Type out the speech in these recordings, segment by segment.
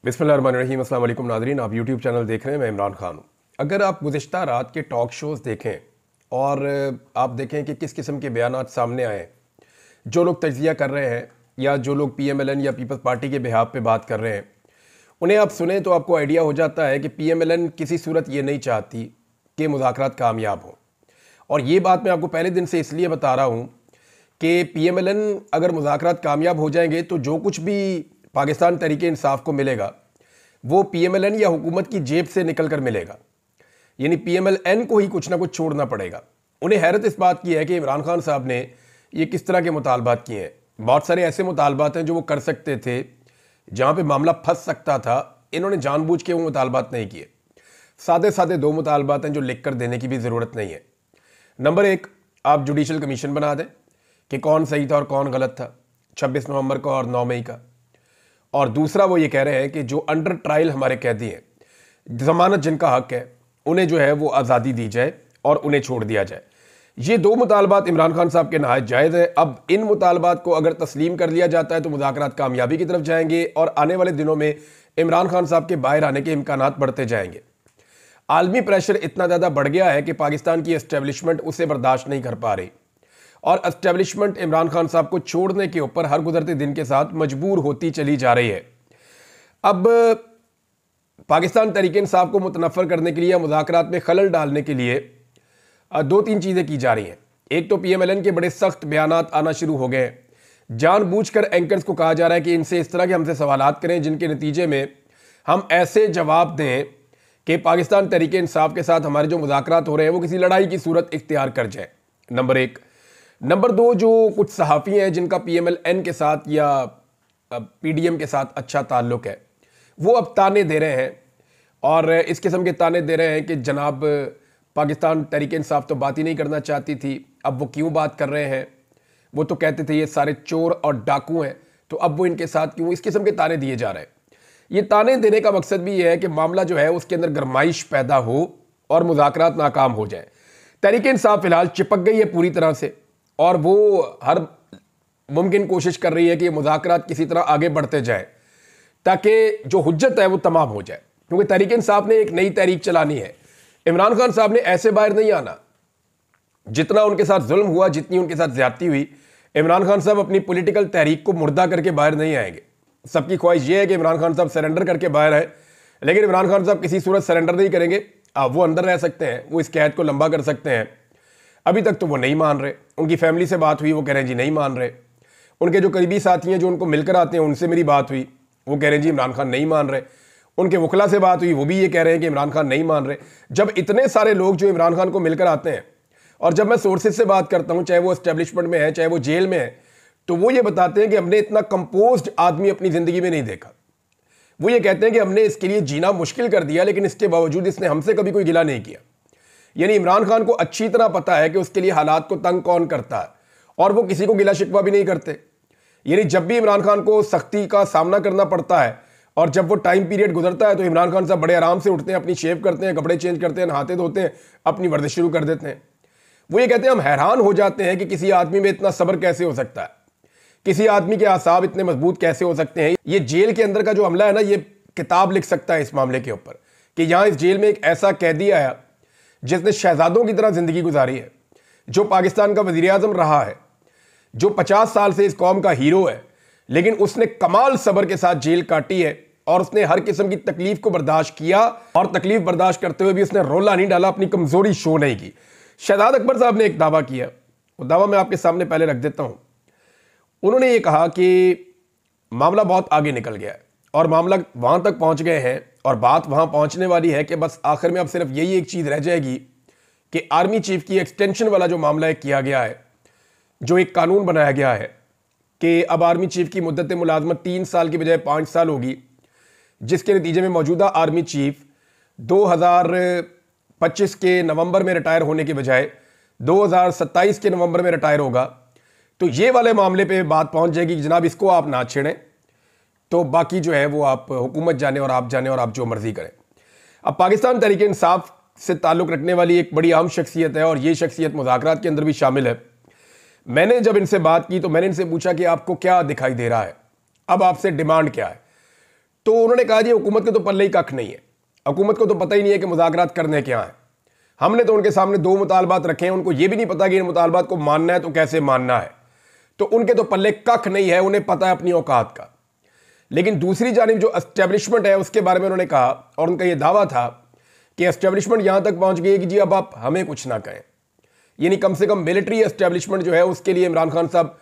बिस्मिल्लाहिर्रहमानिर्रहीम। अस्सलाम वालेकुम नाज़रीन, आप यूट्यूब चैनल देख रहे हैं। मैं इमरान खान हूँ। अगर आप गुज़िश्ता रात के टॉक शोज़ देखें और आप देखें कि किस किस्म के बयानात सामने आए, जो लोग तज्ज़िया कर रहे हैं या जो लोग PMLN या पीपल्स पार्टी के बिहाफ पे बात कर रहे हैं, उन्हें आप सुने तो आपको आइडिया हो जाता है कि PMLN किसी सूरत ये नहीं चाहती कि मुज़ाकरात कामयाब हों। और ये बात मैं आपको पहले दिन से इसलिए बता रहा हूँ कि PMLN अगर मुज़ाकरात कामयाब हो जाएंगे तो जो कुछ भी पाकिस्तान तहरीक इंसाफ को मिलेगा वो PMLN या हुकूमत की जेब से निकल कर मिलेगा, यानी PMLN को ही कुछ ना कुछ छोड़ना पड़ेगा। उन्हें हैरत इस बात की है कि इमरान खान साहब ने ये किस तरह के मुतालबात किए हैं। बहुत सारे ऐसे मुतालबात हैं जो वो कर सकते थे, जहाँ पे मामला फंस सकता था। इन्होंने जानबूझ के वो मुतालबात नहीं किए। सादे सादे दो मुतालबात हैं जो लिख कर देने की भी ज़रूरत नहीं है। नंबर एक, आप जुडिशल कमीशन बना दें कि कौन सही था और कौन गलत था 26 नवंबर का और 9 मई का। और दूसरा वो ये कह रहे हैं कि जो अंडर ट्रायल हमारे कैदी हैं, ज़मानत जिनका हक है, उन्हें जो है वो आज़ादी दी जाए और उन्हें छोड़ दिया जाए। ये दो मुतालबात इमरान खान साहब के नहायत जायज़ है। अब इन मुतालबात को अगर तस्लीम कर लिया जाता है तो मुज़ाकरात कामयाबी की तरफ जाएंगे और आने वाले दिनों में इमरान खान साहब के बाहर आने के इम्कानात बढ़ते जाएंगे। आलमी प्रेशर इतना ज़्यादा बढ़ गया है कि पाकिस्तान की एस्टेब्लिशमेंट उसे बर्दाश्त नहीं कर पा रही और एस्टेब्लिशमेंट इमरान खान साहब को छोड़ने के ऊपर हर गुजरते दिन के साथ मजबूर होती चली जा रही है। अब पाकिस्तान तहरीक इंसाफ को मुतनफ़र करने के लिए या मुज़ाकरात में खलल डालने के लिए दो तीन चीज़ें की जा रही हैं। एक तो PMLN के बड़े सख्त बयानात आना शुरू हो गए हैं। जानबूझकर एंकर्स को कहा जा रहा है कि इनसे इस तरह के हमसे सवालात करें जिनके नतीजे में हम ऐसे जवाब दें कि पाकिस्तान तहरीक इंसाफ के साथ हमारे जो मुज़ाकरात हो रहे हैं वो किसी लड़ाई की सूरत इख्तियार कर जाए। नंबर एक। नंबर दो, जो कुछ सहाफ़ी हैं जिनका PMLN के साथ या PDM के साथ अच्छा ताल्लुक़ है, वो अब ताने दे रहे हैं और इस किस्म के ताने दे रहे हैं कि जनाब पाकिस्तान तहरीक इंसाफ तो बात ही नहीं करना चाहती थी, अब वो क्यों बात कर रहे हैं। वो तो कहते थे ये सारे चोर और डाकू हैं, तो अब वो इनके साथ क्यों। इस किस्म के ताने दिए जा रहे हैं। ये ताने देने का मकसद भी ये है कि मामला जो है उसके अंदर गरमाइश पैदा हो और मुज़ाकरात नाकाम हो जाए। तहरीक इंसाफ फ़िलहाल चिपक गई है पूरी तरह से और वो हर मुमकिन कोशिश कर रही है कि मुज़ाकरात किसी तरह आगे बढ़ते जाए ताकि जो हुज्जत है वो तमाम हो जाए। क्योंकि तहरीक इंसाफ ने एक नई तहरीक चलानी है। इमरान खान साहब ने ऐसे बाहर नहीं आना। जितना उनके साथ जुल्म हुआ, जितनी उनके साथ ज्यादती हुई, इमरान खान साहब अपनी पॉलिटिकल तहरीक को मुर्दा करके बाहर नहीं आएंगे। सबकी ख्वाहिश ये है कि इमरान खान साहब सरेंडर करके बाहर आए, लेकिन इमरान खान साहब किसी सूरत सरेंडर नहीं करेंगे। वो अंदर रह सकते हैं, वो इस कैद को लंबा कर सकते हैं। अभी तक तो वो नहीं मान रहे। उनकी फैमिली से बात हुई, वो कह रहे हैं जी नहीं मान रहे। उनके जो करीबी साथी हैं जो उनको मिलकर आते हैं, उनसे मेरी बात हुई, वो कह रहे हैं जी इमरान खान नहीं मान रहे। उनके वकला से बात हुई, वो भी ये कह रहे हैं कि इमरान खान नहीं मान रहे। जब इतने सारे लोग जो इमरान खान को मिलकर आते हैं और जब मैं सोर्सेज से बात करता हूँ, चाहे वो एस्टेब्लिशमेंट में है चाहे वो जेल में है, तो वो ये बताते हैं कि हमने इतना कंपोज्ड आदमी अपनी ज़िंदगी में नहीं देखा। वो ये कहते हैं कि हमने इसके लिए जीना मुश्किल कर दिया, लेकिन इसके बावजूद इसने हमसे कभी कोई गिला नहीं किया। यानी इमरान खान को अच्छी तरह पता है कि उसके लिए हालात को तंग कौन करता है और वो किसी को गिला शिकवा भी नहीं करते। यानी जब भी इमरान खान को सख्ती का सामना करना पड़ता है और जब वो टाइम पीरियड गुजरता है तो इमरान खान साहब बड़े आराम से उठते हैं, अपनी शेव करते हैं, कपड़े चेंज करते हैं, नहाते धोते हैं, अपनी वर्जिश शुरू कर देते हैं। वो ये कहते हैं हम हैरान हो जाते हैं कि किसी आदमी में इतना सब्र कैसे हो सकता है, किसी आदमी के आसाब इतने मजबूत कैसे हो सकते हैं। ये जेल के अंदर का जो हमला है ना, ये किताब लिख सकता है इस मामले के ऊपर कि यहाँ इस जेल में एक ऐसा कैदी आया जिसने शहजादों की तरह जिंदगी गुजारी है, जो पाकिस्तान का वजीर आजम रहा है, जो 50 साल से इस कौम का हीरो है, लेकिन उसने कमाल सब्र के साथ जेल काटी है और उसने हर किस्म की तकलीफ को बर्दाश्त किया और तकलीफ बर्दाश्त करते हुए भी उसने रोला नहीं डाला, अपनी कमजोरी शो नहीं की। शहजाद अकबर साहब ने एक दावा किया, वो दावा मैं आपके सामने पहले रख देता हूं। उन्होंने ये कहा कि मामला बहुत आगे निकल गया है और मामला वहां तक पहुंच गए हैं और बात वहां पहुंचने वाली है कि बस आखिर में अब सिर्फ यही एक चीज रह जाएगी कि आर्मी चीफ की एक्सटेंशन वाला जो मामला है किया गया है, जो एक कानून बनाया गया है कि अब आर्मी चीफ की मुद्दत मुलाजमत 3 साल की बजाय 5 साल होगी, जिसके नतीजे में मौजूदा आर्मी चीफ 2025 के नवंबर में रिटायर होने के बजाय 2027 के नवंबर में रिटायर होगा। तो ये वाले मामले पे बात पहुंच जाएगी कि जनाब इसको आप ना छेड़ें, तो बाकी जो है वो आप हुकूमत जाने और आप जाने और आप जो मर्जी करें। अब पाकिस्तान तहरीक इंसाफ से ताल्लुक़ रखने वाली एक बड़ी अहम शख्सियत है और ये शख्सियत मुज़ाकरात के अंदर भी शामिल है। मैंने जब इनसे बात की तो मैंने इनसे पूछा कि आपको क्या दिखाई दे रहा है, अब आपसे डिमांड क्या है। तो उन्होंने कहा जी हुकूमत के तो पल्ले ही कख नहीं है, हुकूमत को तो पता ही नहीं है कि मुज़ाकरात करने क्या है। हमने तो उनके सामने 2 मुतालबात रखे हैं, उनको ये भी नहीं पता कि इन मुतालबात को मानना है तो कैसे मानना है, तो उनके तो पल्ले कख नहीं है, उन्हें पता है अपनी औकात का। लेकिन दूसरी जानिब जो एस्टेब्लिशमेंट है उसके बारे में उन्होंने कहा, और उनका यह दावा था कि एस्टेब्लिशमेंट यहां तक पहुंच गई है कि जी अब आप हमें कुछ ना कहें, यानी कम से कम मिलिट्री एस्टेब्लिशमेंट जो है उसके लिए इमरान खान साहब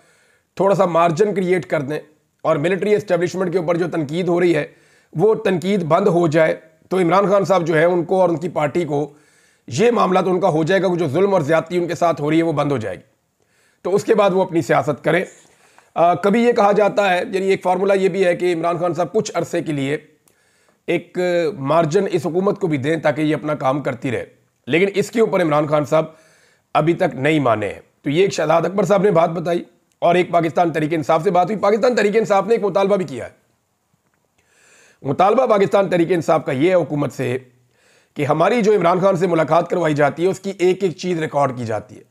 थोड़ा सा मार्जिन क्रिएट कर दें, और मिलिट्री एस्टेब्लिशमेंट के ऊपर जो तनकीद हो रही है वो तनकीद बंद हो जाए, तो इमरान खान साहब जो है उनको और उनकी पार्टी को ये मामला तो उनका हो जाएगा कि जो जुल्म और ज्यादती उनके साथ हो रही है वो बंद हो जाएगी, तो उसके बाद वो अपनी सियासत करें। कभी ये कहा जाता है, यानी एक फार्मूला ये भी है कि इमरान खान साहब कुछ अरसे के लिए एक मार्जिन इस हुकूमत को भी दें ताकि ये अपना काम करती रहे, लेकिन इसके ऊपर इमरान खान साहब अभी तक नहीं माने हैं। तो ये एक शहजाद अकबर साहब ने बात बताई और एक पाकिस्तान तहरीक इंसाफ से बात हुई। पाकिस्तान तहरीक इंसाफ ने एक मुतालबा भी किया है। मुतालबा पाकिस्तान तहरीक इंसाफ का ये है हुकूमत से कि हमारी जो इमरान खान से मुलाकात करवाई जाती है उसकी एक एक चीज़ रिकॉर्ड की जाती है,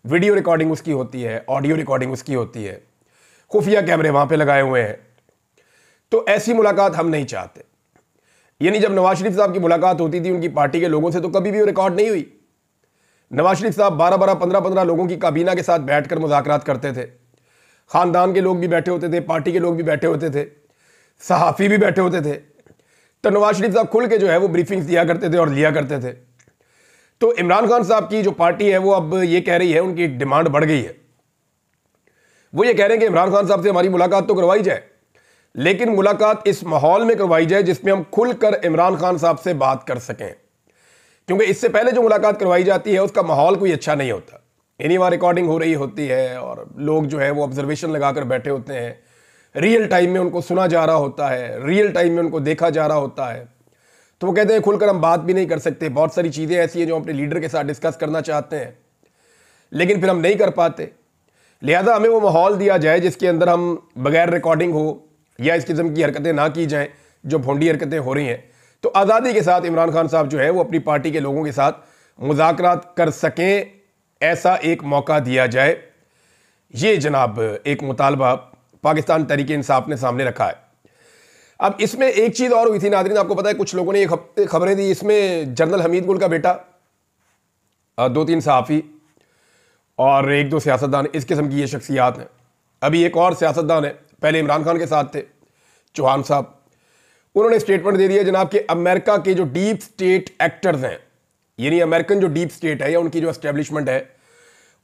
वीडियो रिकॉर्डिंग उसकी होती है, ऑडियो रिकॉर्डिंग उसकी होती है, खुफिया कैमरे वहां पे लगाए हुए हैं। तो ऐसी मुलाकात हम नहीं चाहते। यानी जब नवाज शरीफ साहब की मुलाकात होती थी उनकी पार्टी के लोगों से तो कभी भी वो रिकॉर्ड नहीं हुई। नवाज शरीफ साहब 12-12, 15-15 लोगों की काबीना के साथ बैठकर मुज़ाकरात करते थे, खानदान के लोग भी बैठे होते थे, पार्टी के लोग भी बैठे होते थे, सहाफ़ी भी बैठे होते थे। तो नवाज शरीफ साहब खुल के जो है वो ब्रीफिंग्स दिया करते थे और लिया करते थे। तो इमरान खान साहब की जो पार्टी है वो अब ये कह रही है, उनकी डिमांड बढ़ गई है, वो ये कह रहे हैं कि इमरान खान साहब से हमारी मुलाकात तो करवाई जाए, लेकिन मुलाकात इस माहौल में करवाई जाए जिसमें हम खुलकर इमरान खान साहब से बात कर सकें, क्योंकि इससे पहले जो मुलाकात करवाई जाती है उसका माहौल कोई अच्छा नहीं होता। यानी वहाँ रिकॉर्डिंग हो रही होती है और लोग जो है वो ऑब्जर्वेशन लगाकर बैठे होते हैं, रियल टाइम में उनको सुना जा रहा होता है, रियल टाइम में उनको देखा जा रहा होता है। तो वो कहते हैं खुलकर हम बात भी नहीं कर सकते, बहुत सारी चीज़ें ऐसी हैं जो अपने लीडर के साथ डिस्कस करना चाहते हैं लेकिन फिर हम नहीं कर पाते। लिहाजा हमें वो माहौल दिया जाए जिसके अंदर हम बगैर रिकॉर्डिंग हो या इस किस्म की हरकतें ना की जाएं जो भोंडी हरकतें हो रही हैं, तो आज़ादी के साथ इमरान खान साहब जो है वो अपनी पार्टी के लोगों के साथ मुज़ाकरात कर सकें, ऐसा एक मौका दिया जाए। ये जनाब एक मुतालबा पाकिस्तान तहरीक इंसाफ ने सामने रखा है। अब इसमें एक चीज़ और हुई थी नाज़रीन, आपको पता है कुछ लोगों ने ये खबरें दी, इसमें जनरल हमीद गुल का बेटा, 2-3 सहाफ़ी और 1-2 सियासतदान, इस किस्म की ये शख्सियात हैं। अभी एक और सियासतदान है, पहले इमरान खान के साथ थे, चौहान साहब, उन्होंने स्टेटमेंट दे दिया जनाब कि अमेरिका के जो डीप स्टेट एक्टर्स हैं, यानी अमेरिकन जो डीप स्टेट है या उनकी जो एस्टेब्लिशमेंट है,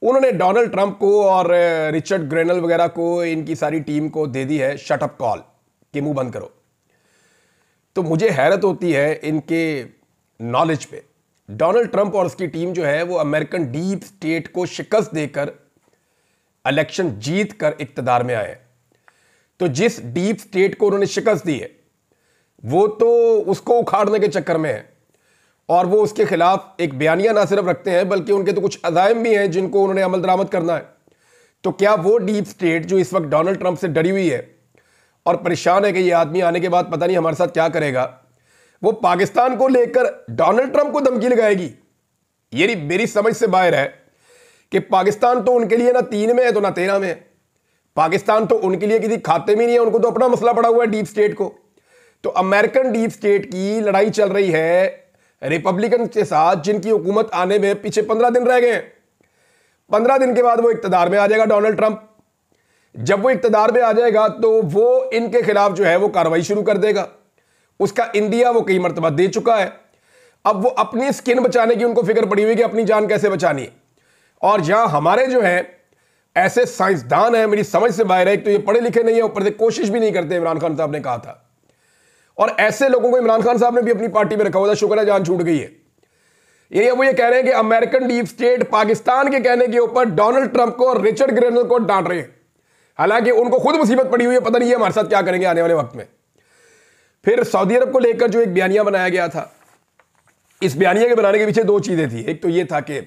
उन्होंने डोनाल्ड ट्रंप को और रिचर्ड ग्रेनल वगैरह को, इनकी सारी टीम को दे दी है शट अप कॉल कि मुंह बंद करो। तो मुझे हैरत होती है इनके नॉलेज पे। डोनाल्ड ट्रंप और उसकी टीम जो है वो अमेरिकन डीप स्टेट को शिकस्त देकर इलेक्शन जीत कर इक्तदार में आए। तो जिस डीप स्टेट को उन्होंने शिकस्त दी है वो तो उसको उखाड़ने के चक्कर में है और वो उसके खिलाफ एक बयानिया ना सिर्फ रखते हैं बल्कि उनके तो कुछ अज़ाइम भी हैं जिनको उन्होंने अमल दरामद करना है। तो क्या वो डीप स्टेट जो इस वक्त डोनाल्ड ट्रंप से डरी हुई है और परेशान है कि ये आदमी आने के बाद पता नहीं हमारे साथ क्या करेगा, वो पाकिस्तान को लेकर डोनाल्ड ट्रंप को धमकी लगाएगी? ये मेरी समझ से बाहर है कि पाकिस्तान तो उनके लिए ना 3 में है तो ना 13 में है। पाकिस्तान तो उनके लिए किसी खाते में नहीं है, उनको तो अपना मसला पड़ा हुआ है डीप स्टेट को। तो अमेरिकन डीप स्टेट की लड़ाई चल रही है रिपब्लिकन के साथ, जिनकी हुकूमत आने में पीछे 15 दिन रह गए हैं। 15 दिन के बाद वो इक्तदार में आ जाएगा डोनाल्ड ट्रंप। जब वो इक्तदार में आ जाएगा तो वो इनके खिलाफ जो है वो कार्रवाई शुरू कर देगा। उसका इंडिया वो कई मरतबा दे चुका है। अब वो अपनी स्किन बचाने की उनको फिक्र पड़ी हुई कि अपनी जान कैसे बचानी है। और जहां हमारे जो है ऐसे साइंसदान हैं, मेरी समझ से बाहर है, तो ये पढ़े लिखे नहीं है, ऊपर से कोशिश भी नहीं करते, इमरान खान साहब ने कहा था। और ऐसे लोगों को इमरान खान साहब ने भी अपनी पार्टी में रखा हुआ था, शुक्र है जान छूट गई है। ये वो ये कह रहे हैं कि अमेरिकन डीप स्टेट पाकिस्तान के कहने के ऊपर डोनाल्ड ट्रंप को और रिचर्ड ग्रेनल को डांट रहे हैं, हालांकि उनको खुद मुसीबत पड़ी हुई है, पता नहीं है हमारे साथ क्या करेंगे आने वाले वक्त में। फिर सऊदी अरब को लेकर जो एक बयानिया बनाया गया था, इस बयानिया के बनाने के पीछे 2 चीजें थी। एक तो ये था कि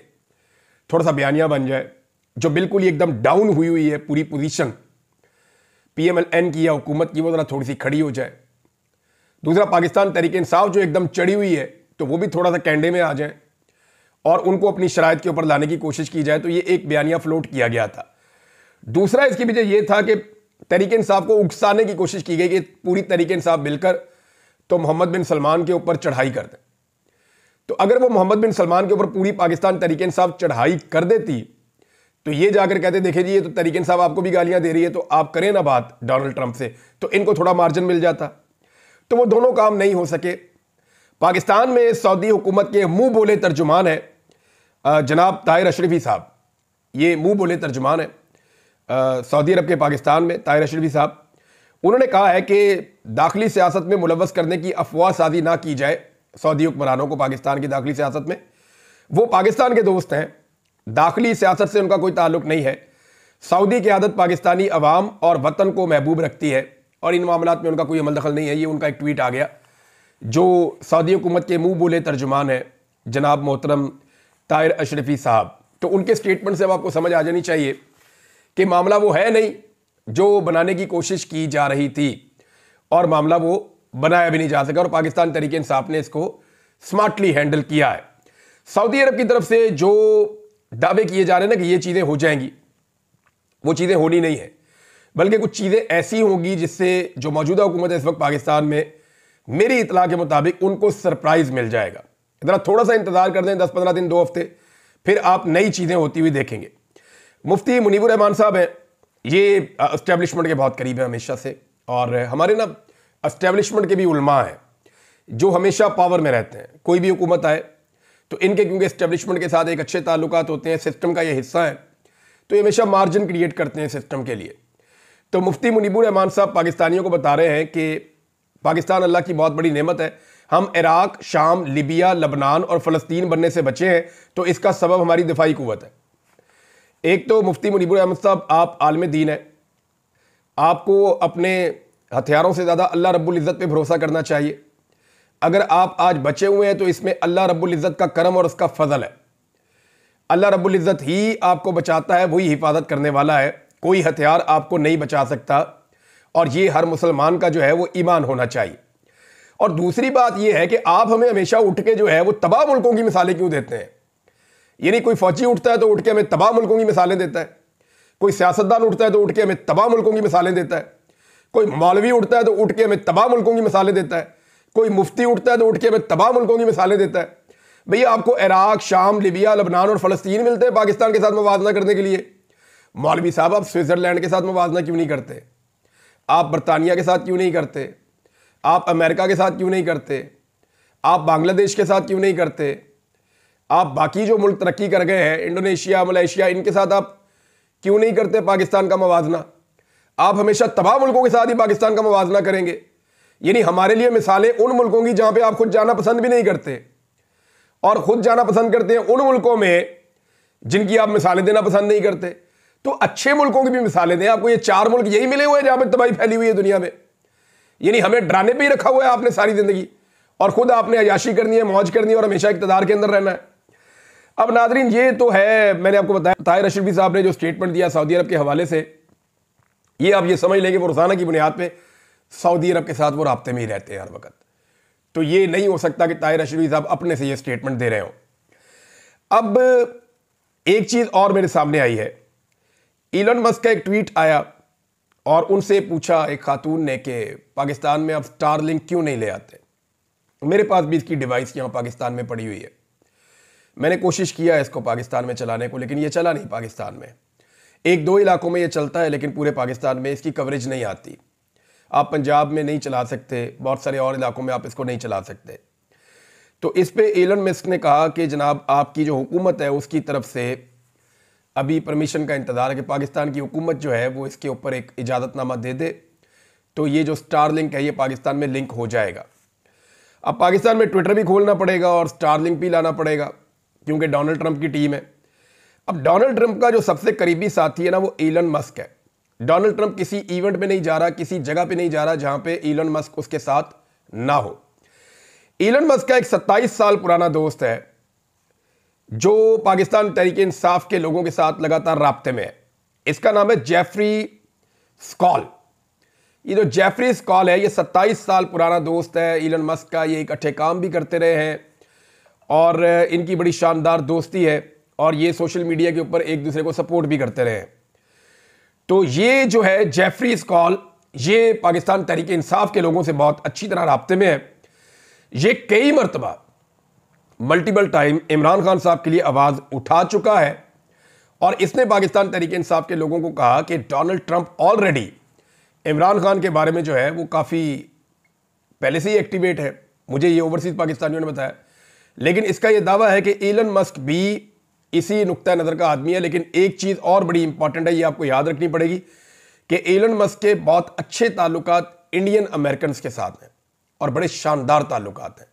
थोड़ा सा बयानिया बन जाए जो बिल्कुल एकदम डाउन हुई है पूरी पोजीशन पीएमएलएन की या हुकूमत की, वो जरा थोड़ी सी खड़ी हो जाए। दूसरा, पाकिस्तान तहरीक इंसाफ जो एकदम चढ़ी हुई है तो वो भी थोड़ा सा कैंडे में आ जाए और उनको अपनी शराइत के ऊपर लाने की कोशिश की जाए। तो ये एक बयानिया फ्लोट किया गया था। दूसरा इसके पीछे ये था कि तहरीक इंसाफ को उकसाने की कोशिश की गई कि पूरी तहरीक इंसाफ मिलकर तो मोहम्मद बिन सलमान के ऊपर चढ़ाई कर दें। तो अगर वो मोहम्मद बिन सलमान के ऊपर पूरी पाकिस्तान तहरीक इंसाफ चढ़ाई कर देती तो ये जाकर कहते देखिए जी ये तो तहरीक इंसाफ आपको भी गालियां दे रही है, तो आप करें ना बात डोनाल्ड ट्रंप से, तो इनको थोड़ा मार्जिन मिल जाता। तो वो दोनों काम नहीं हो सके। पाकिस्तान में सऊदी हुकूमत के मुंह बोले तर्जुमान है जनाब ताहिर अशरफी साहब। ये मुंह बोले तर्जुमान है सऊदी अरब के पाकिस्तान में, ताहिर अशरफी साहब। उन्होंने कहा है कि दाखिली सियासत में मुलव्वस करने की अफवाह साजी ना की जाए सऊदी हुक्मरानों को पाकिस्तान की दाखिली सियासत में। वो पाकिस्तान के दोस्त हैं, दाखिली सियासत से उनका कोई ताल्लुक नहीं है। सऊदी की आदत पाकिस्तानी अवाम और वतन को महबूब रखती है और इन मामलात में उनका कोई अमल दखल नहीं है। ये उनका एक ट्वीट आ गया जो सऊदी हुकूमत के मुंह बोले तर्जुमान है जनाब मोहतरम ताहिर अशरफी साहब। तो उनके स्टेटमेंट से अब आपको समझ आ जानी चाहिए कि मामला वो है नहीं जो बनाने की कोशिश की जा रही थी, और मामला वो बनाया भी नहीं जा सका और पाकिस्तान तहरीक इंसाफ ने इसको स्मार्टली हैंडल किया है। सऊदी अरब की तरफ से जो दावे किए जा रहे हैं ना कि ये चीज़ें हो जाएंगी, वो चीज़ें होनी नहीं है, बल्कि कुछ चीज़ें ऐसी होंगी जिससे जो मौजूदा हुकूमत है इस वक्त पाकिस्तान में, मेरी इतला के मुताबिक उनको सरप्राइज मिल जाएगा। इतना थोड़ा सा इंतजार कर दें, 10-15 दिन 2 हफ्ते, फिर आप नई चीज़ें होती हुई देखेंगे। मुफ्ती मुनीबुर रहमान साहब हैं, ये एस्टेब्लिशमेंट के बहुत करीब है हमेशा से, और हमारे ना एस्टेब्लिशमेंट के भी उलमा हैं जो हमेशा पावर में रहते हैं। कोई भी हुकूमत आए तो इनके क्योंकि एस्टेब्लिशमेंट के साथ एक अच्छे ताल्लुकात होते हैं, सिस्टम का ये हिस्सा है, तो ये हमेशा मार्जिन क्रिएट करते हैं सिस्टम के लिए। तो मुफ्ती मुनीबुर रहमान साहब पाकिस्तानियों को बता रहे हैं कि पाकिस्तान अल्लाह की बहुत बड़ी नेमत है, हम इराक, शाम, लिबिया, लबनान और फ़लस्तीन बनने से बचे हैं, तो इसका सबब हमारी दिफाई कुव्वत है। एक तो मुफ्ती मुनीबुर रहमान साहब आप आलम दीन है, आपको अपने हथियारों से ज़्यादा अल्लाह रब्बुल इज़्ज़त पे भरोसा करना चाहिए। अगर आप आज बचे हुए हैं तो इसमें अल्लाह रब्बुल इज़्ज़त का करम और उसका फजल है। अल्लाह रब्बुल इज़्ज़त ही आपको बचाता है, वही हिफाजत करने वाला है, कोई हथियार आपको नहीं बचा सकता, और ये हर मुसलमान का जो है वो ईमान होना चाहिए। और दूसरी बात ये है कि आप हमें हमेशा उठ के जो है वो तबाह मुल्कों की मिसालें क्यों देते हैं? यानी कोई फौजी उठता है तो उठ के हमें तबाह मुल्कों की मिसालें देता है, कोई सियासतदान उठता है तो उठ के हमें तबाह मुल्कों की मिसालें देता है, कोई मौलवी उठता है तो उठ के हमें तबाह मुल्कों की मिसालें देता है, कोई मुफ्ती उठता है तो उठ के हमें तबाह मुल्कों की मिसालें देता है। भैया आपको इराक, शाम, लिबिया, लबनान और फ़लस्तीन मिलते हैं पाकिस्तान के साथ मुवाजना करने के लिए। मौलवी साहब आप स्विट्ज़रलैंड के साथ मुवाजना क्यों नहीं करते? आप बरतानिया के साथ क्यों नहीं करते? आप अमेरिका के साथ क्यों नहीं करते? आप बांग्लादेश के साथ क्यों नहीं करते? आप बाकी जो मुल्क तरक्की कर गए हैं, इंडोनेशिया, मलेशिया, इनके साथ आप क्यों नहीं करते पाकिस्तान का मुवाजना? आप हमेशा तबाह मुल्कों के साथ ही पाकिस्तान का मुवाजना करेंगे। यानी हमारे लिए मिसालें उन मुल्कों की जहां पे आप खुद जाना पसंद भी नहीं करते, और खुद जाना पसंद करते हैं उन मुल्कों में जिनकी आप मिसालें देना पसंद नहीं करते। तो अच्छे मुल्कों की भी मिसालें दें। आपको ये 4 मुल्क यही मिले हुए हैं जहां पे तबाही फैली हुई है दुनिया में। यानी हमें डराने पे ही रखा हुआ है आपने सारी जिंदगी, और खुद आपने अयाशी करनी है, मौज करनी है और हमेशा इक़्तिदार के अंदर रहना है। अब नाज़रीन ये तो है, मैंने आपको बताया ताहिर अशरफी साहब ने जो स्टेटमेंट दिया सऊदी अरब के हवाले से, ये आप ये समझ लेंगे वो रोज़ाना की बुनियाद पे सऊदी अरब के साथ वो राब्ते में ही रहते हैं हर वक्त। तो ये नहीं हो सकता कि ताहिर अशरफी साहब अपने से ये स्टेटमेंट दे रहे हो। अब एक चीज़ और मेरे सामने आई है, इलन मस्क का एक ट्वीट आया और उनसे पूछा एक खातून ने कि पाकिस्तान में अब स्टारलिंक क्यों नहीं ले आते। मेरे पास भी इसकी डिवाइस यहाँ पाकिस्तान में पड़ी हुई है, मैंने कोशिश किया है इसको पाकिस्तान में चलाने को, लेकिन ये चला नहीं पाकिस्तान में। 1-2 इलाकों में ये चलता है लेकिन पूरे पाकिस्तान में इसकी कवरेज नहीं आती। आप पंजाब में नहीं चला सकते, बहुत सारे और इलाकों में आप इसको नहीं चला सकते। तो इस पे एलन मस्क ने कहा कि जनाब आपकी जो हुकूमत है उसकी तरफ से अभी परमिशन का इंतज़ार है कि पाकिस्तान की हुकूमत जो है वो इसके ऊपर एक इजाज़तनामा दे दे, तो ये जो स्टारलिंक है ये पाकिस्तान में लिंक हो जाएगा। अब पाकिस्तान में ट्विटर भी खोलना पड़ेगा और स्टारलिंक भी लाना पड़ेगा क्योंकि डोनाल्ड ट्रंप की टीम है। अब डोनाल्ड ट्रंप का जो सबसे करीबी साथी है ना वो एलन मस्क है। डोनाल्ड ट्रंप किसी इवेंट में नहीं जा रहा, किसी जगह पे नहीं जा रहा जहां पे एलन मस्क उसके साथ ना हो। एलन मस्क का एक 27 साल पुराना दोस्त है जो पाकिस्तान तहरीक इंसाफ के लोगों के साथ लगातार राब्ते में है। इसका नाम है जेफरी स्कॉल। ये जो जेफरी स्कॉल है ये 27 साल पुराना दोस्त है एलन मस्क का। ये इकट्ठे काम भी करते रहे हैं और इनकी बड़ी शानदार दोस्ती है और ये सोशल मीडिया के ऊपर एक दूसरे को सपोर्ट भी करते रहे हैं। तो ये जो है जेफरी स्कॉल, ये पाकिस्तान तहरीक इंसाफ के लोगों से बहुत अच्छी तरह राब्ते में है। ये कई मरतबा मल्टीपल टाइम इमरान खान साहब के लिए आवाज़ उठा चुका है और इसने पाकिस्तान तहरीक इंसाफ के लोगों को कहा कि Donald Trump already Imran Khan के बारे में जो है वो काफ़ी पहले से ही एक्टिवेट है। मुझे ये ओवरसीज़ पाकिस्तानियों ने बताया, लेकिन इसका ये दावा है कि एलन मस्क भी इसी नुक्ता नज़र का आदमी है। लेकिन एक चीज़ और बड़ी इंपॉर्टेंट है, ये आपको याद रखनी पड़ेगी कि एलन मस्क के बहुत अच्छे ताल्लुकात इंडियन अमेरिकन के साथ हैं और बड़े शानदार ताल्लुकात हैं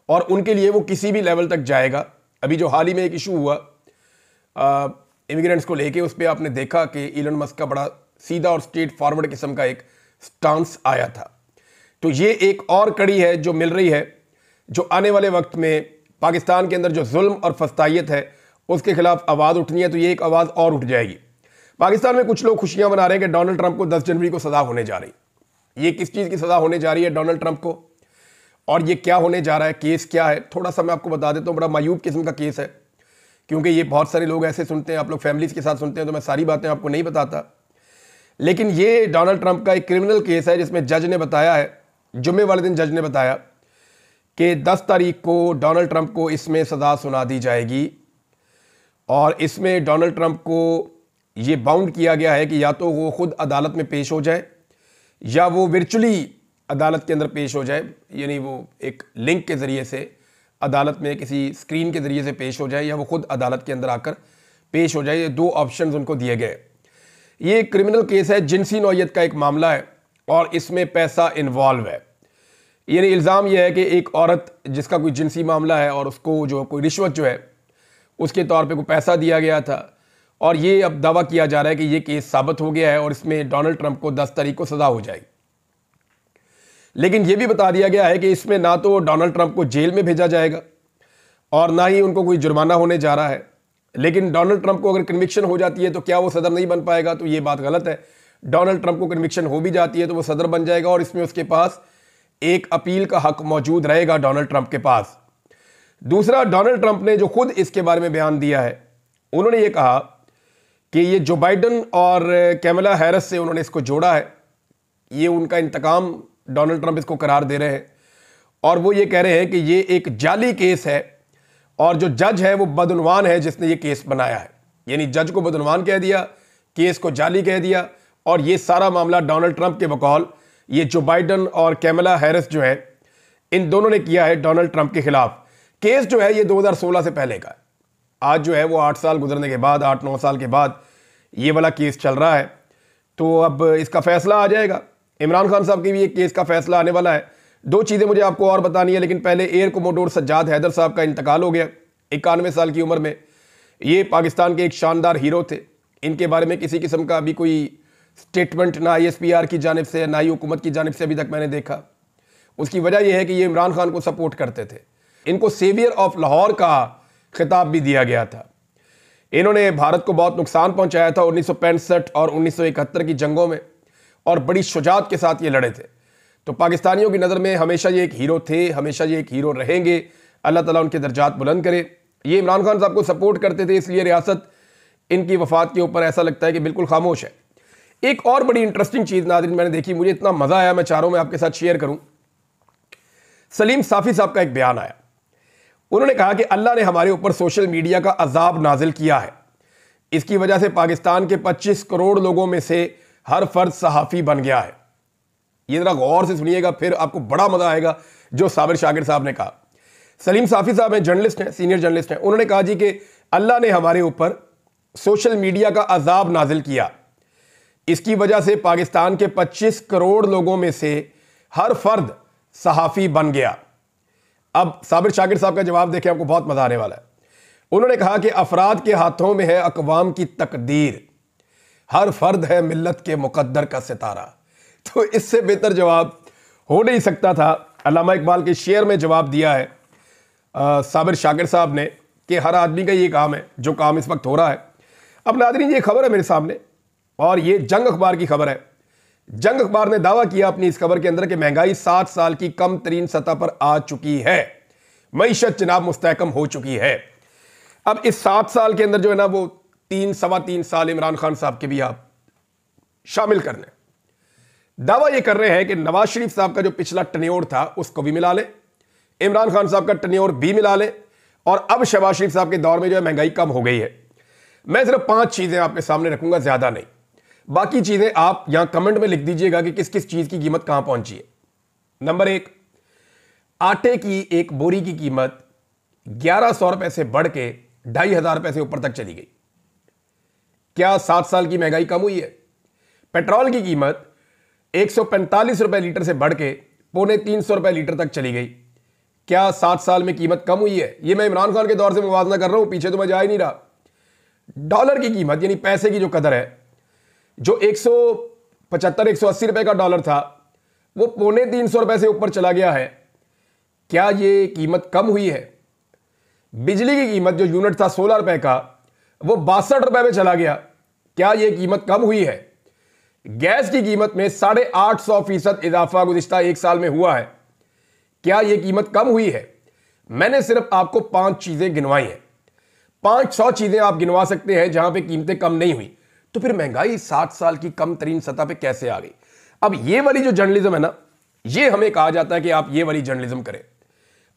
और उनके लिए वो किसी भी लेवल तक जाएगा। अभी जो हाल ही में एक इशू हुआ इमिग्रेंट्स को लेके, उस पर आपने देखा कि एलन मस्क का बड़ा सीधा और स्ट्रेट फॉरवर्ड किस्म का एक स्टांस आया था। तो ये एक और कड़ी है जो मिल रही है, जो आने वाले वक्त में पाकिस्तान के अंदर जो जुल्म और फस्तायत है उसके खिलाफ आवाज़ उठनी है, तो ये एक आवाज़ और उठ जाएगी। पाकिस्तान में कुछ लोग खुशियां मना रहे हैं कि डोनाल्ड ट्रंप को 10 जनवरी को सज़ा होने जा रही। ये किस चीज़ की सज़ा होने जा रही है डोनाल्ड ट्रंप को, और ये क्या होने जा रहा है, केस क्या है, थोड़ा सा मैं आपको बता देता हूँ। बड़ा मायूब किस्म का केस है, क्योंकि ये बहुत सारे लोग ऐसे सुनते हैं, आप लोग फैमिलीज़ के साथ सुनते हैं, तो मैं सारी बातें आपको नहीं बताता। लेकिन ये डोनाल्ड ट्रंप का एक क्रिमिनल केस है जिसमें जज ने बताया है, जुम्मे वाले दिन जज ने बताया कि 10 तारीख को डोनाल्ड ट्रंप को इसमें सज़ा सुना दी जाएगी और इसमें डोनाल्ड ट्रंप को ये बाउंड किया गया है कि या तो वो खुद अदालत में पेश हो जाए या वो वर्चुअली अदालत के अंदर पेश हो जाए, यानी वो एक लिंक के ज़रिए से अदालत में किसी स्क्रीन के ज़रिए से पेश हो जाए या वो खुद अदालत के अंदर आकर पेश हो जाए। ये 2 ऑप्शंस उनको दिए गए। ये एक क्रिमिनल केस है, जिनसी नौयत का एक मामला है और इसमें पैसा इन्वॉल्व है। यानी इल्ज़ाम यह है कि एक औरत जिसका कोई जिनसी मामला है और उसको जो कोई रिश्वत जो है उसके तौर पे कोई पैसा दिया गया था, और ये अब दावा किया जा रहा है कि ये केस साबित हो गया है और इसमें डोनाल्ड ट्रंप को 10 तारीख को सज़ा हो जाएगी। लेकिन यह भी बता दिया गया है कि इसमें ना तो डोनाल्ड ट्रंप को जेल में भेजा जाएगा और ना ही उनको कोई जुर्माना होने जा रहा है। लेकिन डोनाल्ड ट्रंप को अगर कन्विक्शन हो जाती है तो क्या वो सदर नहीं बन पाएगा? तो ये बात गलत है। डोनाल्ड ट्रंप को कन्विक्शन हो भी जाती है तो वो सदर बन जाएगा और इसमें उसके पास एक अपील का हक मौजूद रहेगा डोनाल्ड ट्रंप के पास। दूसरा, डोनाल्ड ट्रंप ने जो खुद इसके बारे में बयान दिया है, उन्होंने ये कहा कि ये जो बाइडन और कैमला हैरिस से उन्होंने इसको जोड़ा है, ये उनका इंतकाम डोनाल्ड ट्रंप इसको करार दे रहे हैं और वो ये कह रहे हैं कि ये एक जाली केस है और जो जज है वो बदउनवान है जिसने ये केस बनाया है। यानी जज को बदउनवान कह दिया, केस को जाली कह दिया और ये सारा मामला डोनाल्ड ट्रंप के बकौल ये जो बाइडन और कैमला हैरिस जो है, इन दोनों ने किया है डोनाल्ड ट्रंप के खिलाफ। केस जो है ये 2016 से पहले का है। आज जो है वो 8 साल गुजरने के बाद, 8-9 साल के बाद ये वाला केस चल रहा है। तो अब इसका फैसला आ जाएगा। इमरान खान साहब के भी एक केस का फैसला आने वाला है। 2 चीज़ें मुझे आपको और बतानी है, लेकिन पहले एयर कोमोडोर सज्जाद हैदर साहब का इंतकाल हो गया 91 साल की उम्र में। ये पाकिस्तान के एक शानदार हीरो थे। इनके बारे में किसी किस्म का अभी कोई स्टेटमेंट ना ISPR की जानिब से ना ही हुकूमत की जानिब से अभी तक मैंने देखा। उसकी वजह यह है कि ये इमरान खान को सपोर्ट करते थे। इनको सेवियर ऑफ लाहौर का खिताब भी दिया गया था। इन्होंने भारत को बहुत नुकसान पहुंचाया था 1965 और 1971 की जंगों में और बड़ी शुजात के साथ ये लड़े थे। तो पाकिस्तानियों की नज़र में हमेशा ये एक हीरो थे, हमेशा ये एक हीरो रहेंगे। अल्लाह ताला उनके दर्जात बुलंद करे। ये इमरान खान साहब को सपोर्ट करते थे, इसलिए रियासत इनकी वफात के ऊपर ऐसा लगता है कि बिल्कुल खामोश है। एक और बड़ी इंटरेस्टिंग चीज़ नाज़रीन मैंने देखी, मुझे इतना मज़ा आया, मैं चाह रहा हूं मैं आपके साथ शेयर करूं। सलीम साफ़ी साहब का एक बयान आया। उन्होंने कहा कि अल्लाह ने हमारे ऊपर सोशल मीडिया का अजाब नाजिल किया है। इसकी वजह से पाकिस्तान के 25 करोड़ लोगों में से हर फर्द सहाफ़ी बन गया है। ये जरा गौर से सुनिएगा, फिर आपको बड़ा मजा आएगा जो साबिर शाकिर साहब ने कहा। सलीम साफ़ी साहब हैं, जर्नलिस्ट हैं, सीनियर जर्नलिस्ट हैं। उन्होंने कहा जी कि अल्लाह ने हमारे ऊपर सोशल मीडिया का अजाब नाजिल किया। इसकी वजह से पाकिस्तान के 25 करोड़ लोगों में से हर फर्द सहाफ़ी बन गया। अब साबिर शाकिर साहब का जवाब देखें, आपको बहुत मजा आने वाला है। उन्होंने कहा कि अफराद के हाथों में है अक़वाम की तकदीर, हर फर्द है मिल्लत के मुकद्दर का सितारा। तो इससे बेहतर जवाब हो नहीं सकता था। अल्लामा इकबाल के शेर में जवाब दिया है साबिर शाकिर साहब ने कि हर आदमी का ये काम है जो काम इस वक्त हो रहा है। अब नाज़रीन, ये खबर है मेरे सामने और ये जंग अखबार की खबर है। जंग अखबार ने दावा किया अपनी इस खबर के अंदर कि महंगाई 7 साल की कम तरीन सतह पर आ चुकी है, मईशत जनाब मुस्तहकम हो चुकी है। अब इस 7 साल के अंदर जो है ना, वो 3 सवा 3 साल इमरान खान साहब के भी आप शामिल करने। दावा यह कर रहे हैं कि नवाज शरीफ साहब का जो पिछला टन्योर था उसको भी मिला ले, इमरान खान साहब का टन्योर भी मिला ले, और अब शहबाज शरीफ साहब के दौर में जो है महंगाई कम हो गई है। मैं सिर्फ 5 चीजें आपके सामने रखूंगा, ज्यादा नहीं। बाकी चीजें आप यहां कमेंट में लिख दीजिएगा कि किस किस चीज की कीमत कहां पहुंची है। नंबर 1, आटे की एक बोरी की कीमत 1100 रुपए से बढ़ के 2500 रुपए से ऊपर तक चली गई। क्या 7 साल की महंगाई कम हुई है? पेट्रोल की कीमत 145 रुपए लीटर से बढ़ के 350 रुपए लीटर तक चली गई। क्या 7 साल में कीमत कम हुई है? यह मैं इमरान खान के दौर से मुवाजना कर रहा हूं, पीछे तो मैं जा ही नहीं रहा। डॉलर की कीमत यानी पैसे की जो कदर है, जो 175-180 रुपए का डॉलर था वो 350 रुपए से ऊपर चला गया है। क्या यह कीमत कम हुई है? बिजली की कीमत जो यूनिट था 16 रुपए का, वो 62 रुपए में चला गया। क्या यह कीमत कम हुई है? गैस की कीमत में 850% इजाफा गुज़िश्ता 1 साल में हुआ है। क्या यह कीमत कम हुई है? मैंने सिर्फ आपको 5 चीजें गिनवाई हैं। 500 चीजें आप गिनवा सकते हैं जहां पे कीमतें कम नहीं हुई। तो फिर महंगाई 7 साल की कम तरीन सतह पे कैसे आ गई? अब ये वाली जो जर्नलिज्म है ना, ये हमें कहा जाता है कि आप ये वाली जर्नलिज्म करें।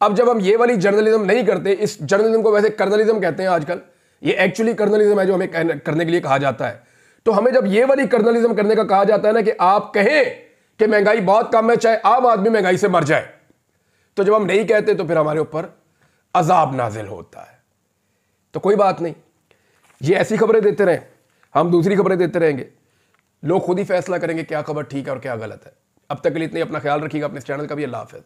अब जब हम ये वाली जर्नलिज्म नहीं करते, इस जर्नलिज्म को वैसे कर्नलिज्म कहते हैं आजकल, ये एक्चुअली कर्नलिज्म है जो हमें करने के लिए कहा जाता है। तो हमें जब ये वाली कर्नलिज्म करने का कहा जाता है ना कि आप कहें कि महंगाई बहुत कम है, चाहे आम आदमी महंगाई से मर जाए, तो जब हम नहीं कहते तो फिर हमारे ऊपर अजाब नाजिल होता है। तो कोई बात नहीं, ये ऐसी खबरें देते रहें, हम दूसरी खबरें देते रहेंगे, लोग खुद ही फैसला करेंगे क्या खबर ठीक है और क्या गलत है। अब तक के लिए इतने, अपना ख्याल रखिएगा, अपने चैनल का भी। अल्लाह हाफ़िज़।